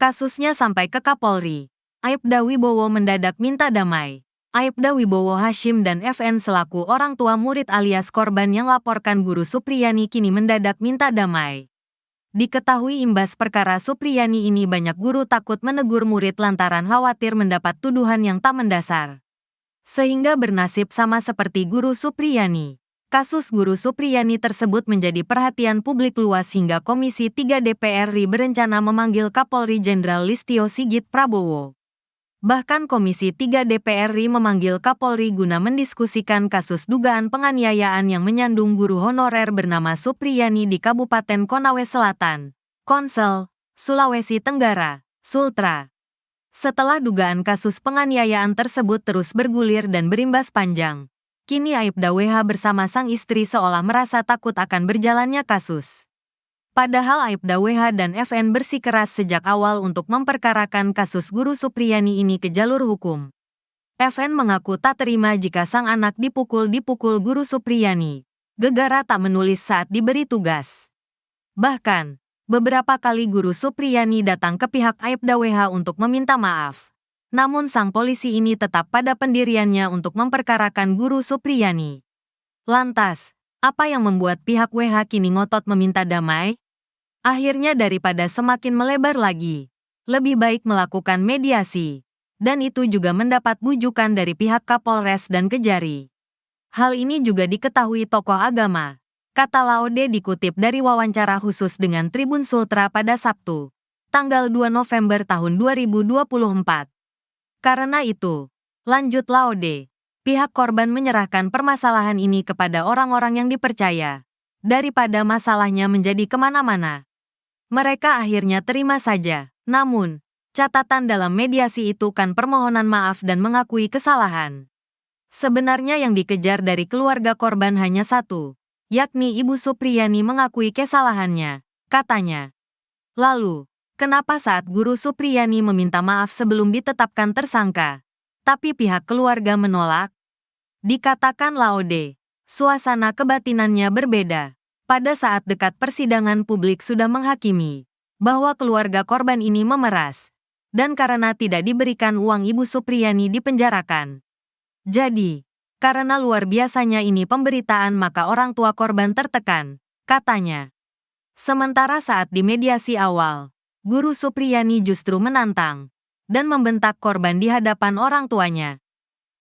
Kasusnya sampai ke Kapolri. Aibda Wibowo mendadak minta damai. Aibda Wibowo Hashim dan FN selaku orang tua murid alias korban yang laporkan guru Supriyani kini mendadak minta damai. Diketahui imbas perkara Supriyani ini banyak guru takut menegur murid lantaran khawatir mendapat tuduhan yang tak mendasar. Sehingga bernasib sama seperti guru Supriyani. Kasus guru Supriyani tersebut menjadi perhatian publik luas hingga Komisi 3 DPR RI berencana memanggil Kapolri Jenderal Listio Sigit Prabowo. Bahkan Komisi 3 DPR RI memanggil Kapolri guna mendiskusikan kasus dugaan penganiayaan yang menyandung guru honorer bernama Supriyani di Kabupaten Konawe Selatan, Konsel, Sulawesi Tenggara, Sultra. Setelah dugaan kasus penganiayaan tersebut terus bergulir dan berimbas panjang, kini Aibda WH bersama sang istri seolah merasa takut akan berjalannya kasus. Padahal Aibda WH dan FN bersikeras sejak awal untuk memperkarakan kasus guru Supriyani ini ke jalur hukum. FN mengaku tak terima jika sang anak dipukul guru Supriyani, gegara tak menulis saat diberi tugas. Bahkan, beberapa kali guru Supriyani datang ke pihak Aibda WH untuk meminta maaf. Namun sang polisi ini tetap pada pendiriannya untuk memperkarakan guru Supriyani. Lantas, apa yang membuat pihak WH kini ngotot meminta damai? Akhirnya daripada semakin melebar lagi, lebih baik melakukan mediasi. Dan itu juga mendapat bujukan dari pihak Kapolres dan Kejari. Hal ini juga diketahui tokoh agama, kata Laude dikutip dari wawancara khusus dengan Tribun Sultra pada Sabtu, tanggal 2 November tahun 2024. Karena itu, lanjut Laude, pihak korban menyerahkan permasalahan ini kepada orang-orang yang dipercaya, daripada masalahnya menjadi kemana-mana. Mereka akhirnya terima saja, namun, catatan dalam mediasi itu kan permohonan maaf dan mengakui kesalahan. Sebenarnya yang dikejar dari keluarga korban hanya satu, yakni Ibu Supriyani mengakui kesalahannya, katanya. Lalu, kenapa saat guru Supriyani meminta maaf sebelum ditetapkan tersangka, tapi pihak keluarga menolak? Dikatakan Laude, suasana kebatinannya berbeda. Pada saat dekat persidangan publik sudah menghakimi bahwa keluarga korban ini memeras, dan karena tidak diberikan uang Ibu Supriyani dipenjarakan. Jadi, karena luar biasanya ini pemberitaan maka orang tua korban tertekan, katanya. Sementara saat di mediasi awal, guru Supriyani justru menantang dan membentak korban di hadapan orang tuanya.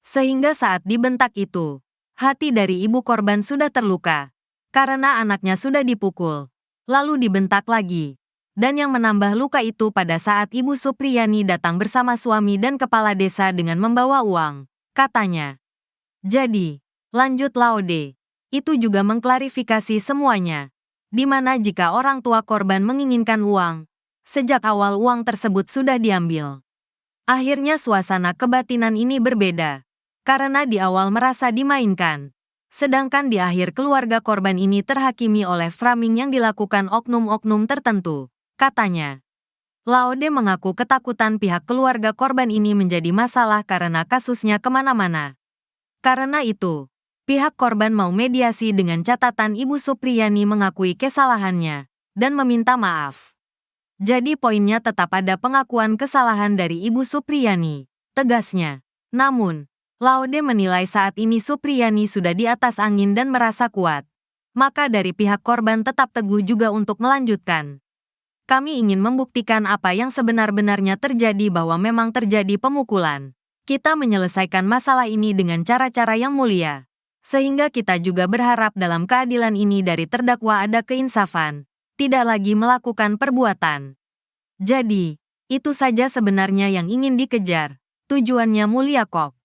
Sehingga saat dibentak itu, hati dari ibu korban sudah terluka. Karena anaknya sudah dipukul, lalu dibentak lagi. Dan yang menambah luka itu pada saat Ibu Supriyani datang bersama suami dan kepala desa dengan membawa uang, katanya. Jadi, lanjut Laude, itu juga mengklarifikasi semuanya. Di mana jika orang tua korban menginginkan uang, sejak awal uang tersebut sudah diambil. Akhirnya suasana kebatinan ini berbeda, karena di awal merasa dimainkan. Sedangkan di akhir keluarga korban ini terhakimi oleh framing yang dilakukan oknum-oknum tertentu, katanya. Laude mengaku ketakutan pihak keluarga korban ini menjadi masalah karena kasusnya kemana-mana. Karena itu, pihak korban mau mediasi dengan catatan Ibu Supriyani mengakui kesalahannya dan meminta maaf. Jadi poinnya tetap ada pengakuan kesalahan dari Ibu Supriyani, tegasnya. Namun, Laude menilai saat ini Supriyani sudah di atas angin dan merasa kuat. Maka dari pihak korban tetap teguh juga untuk melanjutkan. Kami ingin membuktikan apa yang sebenar-benarnya terjadi bahwa memang terjadi pemukulan. Kita menyelesaikan masalah ini dengan cara-cara yang mulia. Sehingga kita juga berharap dalam keadilan ini dari terdakwa ada keinsafan. Tidak lagi melakukan perbuatan. Jadi, itu saja sebenarnya yang ingin dikejar. Tujuannya mulia kok.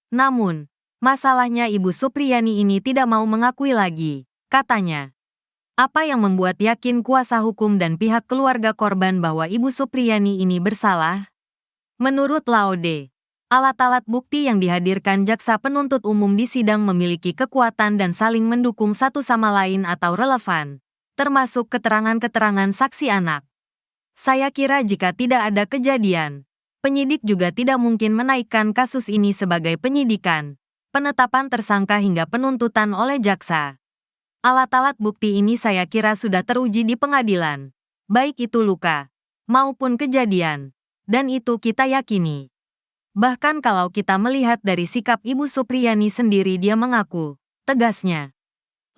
Namun, masalahnya Ibu Supriyani ini tidak mau mengakui lagi, katanya. Apa yang membuat yakin kuasa hukum dan pihak keluarga korban bahwa Ibu Supriyani ini bersalah? Menurut Laude, alat-alat bukti yang dihadirkan jaksa penuntut umum di sidang memiliki kekuatan dan saling mendukung satu sama lain atau relevan, termasuk keterangan-keterangan saksi anak. Saya kira jika tidak ada kejadian, penyidik juga tidak mungkin menaikkan kasus ini sebagai penyidikan, penetapan tersangka hingga penuntutan oleh jaksa. Alat-alat bukti ini saya kira sudah teruji di pengadilan. Baik itu luka, maupun kejadian. Dan itu kita yakini. Bahkan kalau kita melihat dari sikap Ibu Supriyani sendiri, dia mengaku, tegasnya.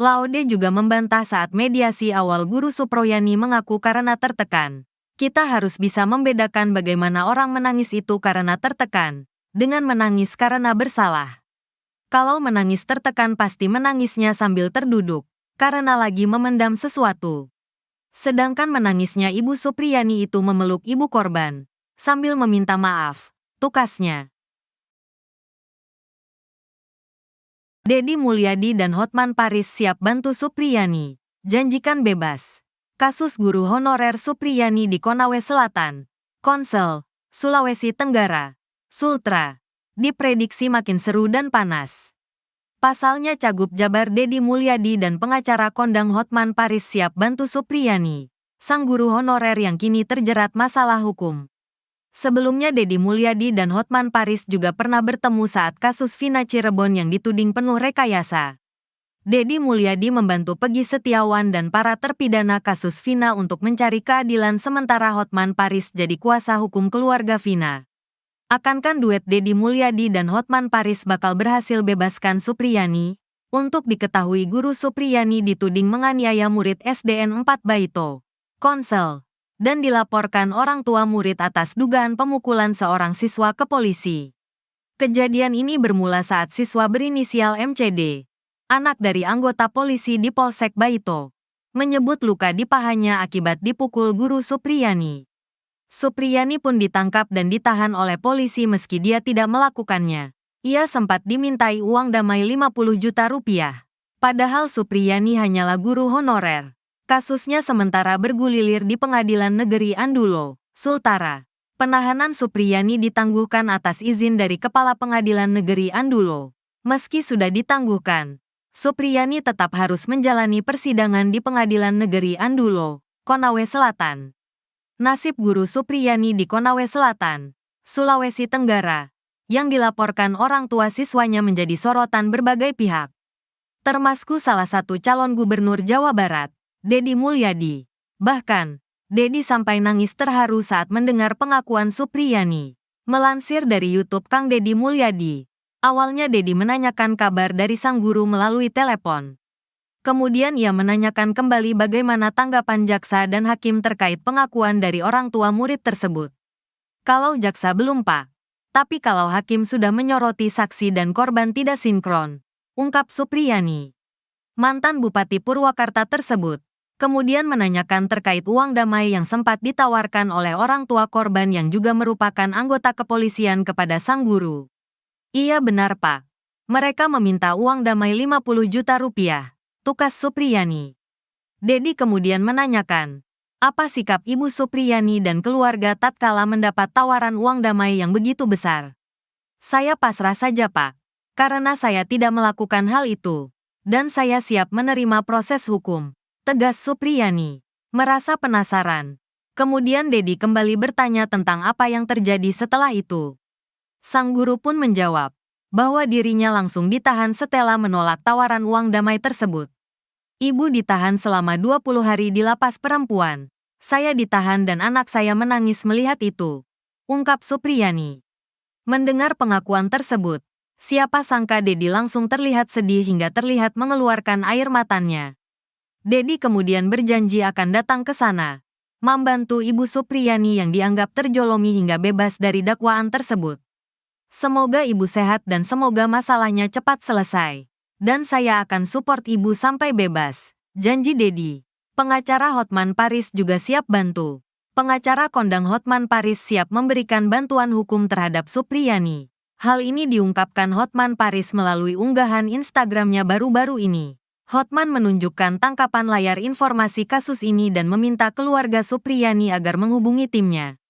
Laude juga membantah saat mediasi awal Guru Supriyani mengaku karena tertekan. Kita harus bisa membedakan bagaimana orang menangis itu karena tertekan, dengan menangis karena bersalah. Kalau menangis tertekan pasti menangisnya sambil terduduk, karena lagi memendam sesuatu. Sedangkan menangisnya Ibu Supriyani itu memeluk ibu korban, sambil meminta maaf, tukasnya. Deddy Mulyadi dan Hotman Paris siap bantu Supriyani, janjikan bebas. Kasus guru honorer Supriyani di Konawe Selatan, Konsel, Sulawesi Tenggara, Sultra, diprediksi makin seru dan panas. Pasalnya Cagup Jabar Deddy Mulyadi dan pengacara kondang Hotman Paris siap bantu Supriyani, sang guru honorer yang kini terjerat masalah hukum. Sebelumnya Deddy Mulyadi dan Hotman Paris juga pernah bertemu saat kasus Vina Cirebon yang dituding penuh rekayasa. Deddy Mulyadi membantu Peggy Setiawan dan para terpidana kasus Vina untuk mencari keadilan sementara Hotman Paris jadi kuasa hukum keluarga Vina. Akankah duet Deddy Mulyadi dan Hotman Paris bakal berhasil bebaskan Supriyani? Untuk diketahui Guru Supriyani dituding menganiaya murid SDN 4 Baito, Konsel, dan dilaporkan orang tua murid atas dugaan pemukulan seorang siswa ke polisi. Kejadian ini bermula saat siswa berinisial MCD, anak dari anggota polisi di Polsek Baito, menyebut luka di pahanya akibat dipukul Guru Supriyani. Supriyani pun ditangkap dan ditahan oleh polisi meski dia tidak melakukannya. Ia sempat dimintai uang damai 50 juta rupiah. Padahal Supriyani hanyalah guru honorer. Kasusnya sementara bergulilir di Pengadilan Negeri Andulo, Sultara. Penahanan Supriyani ditangguhkan atas izin dari Kepala Pengadilan Negeri Andulo. Meski sudah ditangguhkan, Supriyani tetap harus menjalani persidangan di Pengadilan Negeri Andulo, Konawe Selatan. Nasib Guru Supriyani di Konawe Selatan, Sulawesi Tenggara, yang dilaporkan orang tua siswanya menjadi sorotan berbagai pihak. Termasuk salah satu calon gubernur Jawa Barat, Deddy Mulyadi. Bahkan, Deddy sampai nangis terharu saat mendengar pengakuan Supriyani. Melansir dari YouTube Kang Deddy Mulyadi, awalnya Deddy menanyakan kabar dari sang guru melalui telepon. Kemudian ia menanyakan kembali bagaimana tanggapan jaksa dan hakim terkait pengakuan dari orang tua murid tersebut. Kalau jaksa belum pak, tapi kalau hakim sudah menyoroti saksi dan korban tidak sinkron, ungkap Supriyani. Mantan Bupati Purwakarta tersebut kemudian menanyakan terkait uang damai yang sempat ditawarkan oleh orang tua korban yang juga merupakan anggota kepolisian kepada sang guru. Iya benar pak, mereka meminta uang damai 50 juta rupiah, tukas Supriyani. Deddy kemudian menanyakan, apa sikap Ibu Supriyani dan keluarga tatkala mendapat tawaran uang damai yang begitu besar? Saya pasrah saja pak, karena saya tidak melakukan hal itu, dan saya siap menerima proses hukum, tegas Supriyani. Merasa penasaran. Kemudian Deddy kembali bertanya tentang apa yang terjadi setelah itu. Sang guru pun menjawab bahwa dirinya langsung ditahan setelah menolak tawaran uang damai tersebut. Ibu ditahan selama 20 hari di lapas perempuan. Saya ditahan dan anak saya menangis melihat itu, ungkap Supriyani. Mendengar pengakuan tersebut, siapa sangka Deddy langsung terlihat sedih hingga terlihat mengeluarkan air matanya. Deddy kemudian berjanji akan datang ke sana, membantu Ibu Supriyani yang dianggap terjolomi hingga bebas dari dakwaan tersebut. Semoga Ibu sehat dan semoga masalahnya cepat selesai. Dan saya akan support Ibu sampai bebas, janji Deddy. Pengacara Hotman Paris juga siap bantu. Pengacara kondang Hotman Paris siap memberikan bantuan hukum terhadap Supriyani. Hal ini diungkapkan Hotman Paris melalui unggahan Instagramnya baru-baru ini. Hotman menunjukkan tangkapan layar informasi kasus ini dan meminta keluarga Supriyani agar menghubungi timnya.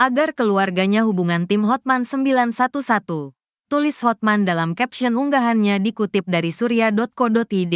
Agar keluarganya hubungan tim Hotman 911. Tulis Hotman dalam caption unggahannya dikutip dari surya.co.id.